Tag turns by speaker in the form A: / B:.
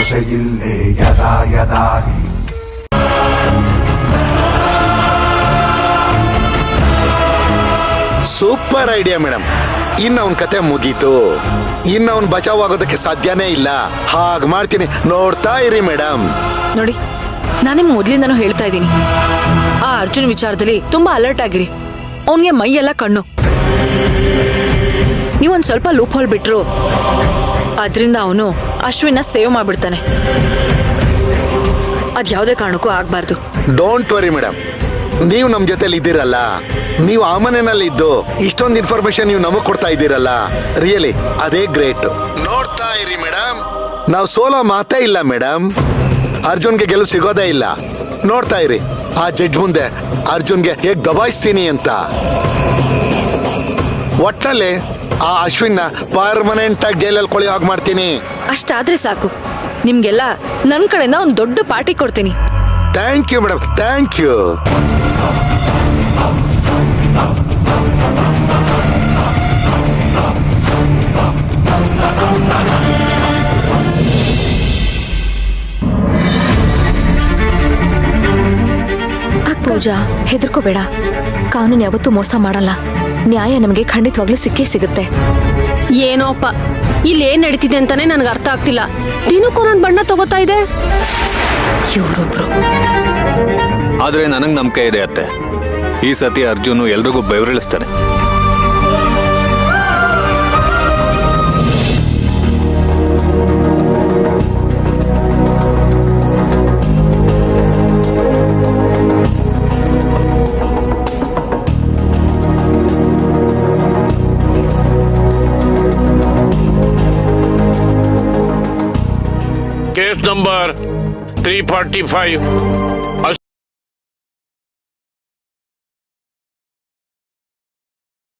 A: ಭಾಷೆಯಿಲ್ಲೇ ಯದಾ ಯದಾ ಹಿ
B: super idea madam. ಇನ್ನು ಅವನ ಕತೆ ಮುಗೀತು. ಇನ್ನು ಅವನ್ ಬಚಾವ್ ಆಗೋದಕ್ಕೆ ಸಾಧ್ಯನೇ ಇಲ್ಲ. ಹಾಗೆ ಮಾಡ್ತೀನಿ, ನೋಡ್ತಾ ಇರಿ ಮೇಡಮ್.
C: ನೋಡಿ, ನಾನೇ ಮೊದ್ಲಿಂದನೂ ಹೇಳ್ತಾ ಇದ್ದೀನಿ, ಆ ಅರ್ಜುನ್ ವಿಚಾರದಲ್ಲಿ ತುಂಬಾ ಅಲರ್ಟ್ ಆಗಿರಿ. ಅವನ್ಗೆ ಮೈ ಎಲ್ಲ ಕಣ್ಣು. ನೀವೊಂದ್ ಸ್ವಲ್ಪ ಲೂಪ್ ಹೋಲ್ ಬಿಟ್ರು ಅದ್ರಿಂದ ಅವನು ಅಶ್ವಿನ ಸೇವ್ ಮಾಡ್ಬಿಡ್ತಾನೆ. ಅದ್ಯಾವುದೇ ಕಾರಣಕ್ಕೂ ಆಗ್ಬಾರ್ದು.
B: ಡೋಂಟ್ ವರಿ ಮೇಡಮ್, ನೀವು ನಮ್ ಜೊತೆಲಿ ಇದ್ದೀರಲ್ಲ. ನೀವು ಆ ಮನೆಯಲ್ಲಿ ಇದ್ದು ಇಷ್ಟೊಂದು ಇನ್ಫಾರ್ಮೇಶನ್ ನೀವು ನಮಗ್ ಕೊಡ್ತಾ ಇದ್ದೀರಲ್ಲ, ರಿಯಲಿ ಅದೇ ಗ್ರೇಟ್. ನೋಡ್ತಾ ಇರಿ ಮೇಡಮ್, ನಾವು ಸೋಲೋ ಮಾತೇ ಇಲ್ಲ ಮೇಡಮ್. ಅರ್ಜುನ್ಗೆ ಗೆಲುವು ಸಿಗೋದೇ ಇಲ್ಲ. ನೋಡ್ತಾ ಇರಿ ಆ ಜಡ್ಜ್ ಮುಂದೆ ಅರ್ಜುನ್ಗೆ ಹೇಗ್ ದಬಾಯಿಸ್ತೀನಿ ಅಂತ. ಒಟ್ಟಲ್ಲಿ ಆ ಅಶ್ವಿನ್ನ ಪರ್ಮನೆಂಟ್ ಆಗಿ ಜೈಲಲ್ಲಿ ಕೊಳಿ ಹಾಗೆ ಮಾಡ್ತೀನಿ.
C: ಅಷ್ಟಾದ್ರೆ ಸಾಕು. ನಿಮ್ಗೆಲ್ಲ ನನ್ ಕಡೆಯಿಂದ ಒಂದು ದೊಡ್ಡ ಪಾರ್ಟಿ ಕೊಡ್ತೀನಿ.
B: Thank you madam, thank you.
D: Pooja, ಹೆದರ್ಕೋಬೇಡ. ಕಾನೂನು ಯಾವತ್ತೂ ಮೋಸ ಮಾಡಲ್ಲ. ನ್ಯಾಯ ನಮಗೆ ಖಂಡಿತವಾಗ್ಲೂ ಸಿಕ್ಕೇ ಸಿಗುತ್ತೆ.
E: ಏನೋಪ್ಪ, ಇಲ್ಲಿ ಏನ್ ನಡೀತಿದೆ ಅಂತಾನೆ ನನ್ಗೆ ಅರ್ಥ ಆಗ್ತಿಲ್ಲ. ದಿನಕ್ಕೂ ನನ್ ಬಣ್ಣ ತಗೋತಾ ಇದೆ.
D: ಇವರೊಬ್ರು.
F: ಆದ್ರೆ ನನಗ್ ನಂಬಿಕೆ ಇದೆ ಅತ್ತೆ, ಈ ಸತಿ ಅರ್ಜುನ್ ಎಲ್ರಿಗೂ ಬೆವರಿಳಿಸ್ತಾನೆ.
G: Case number 345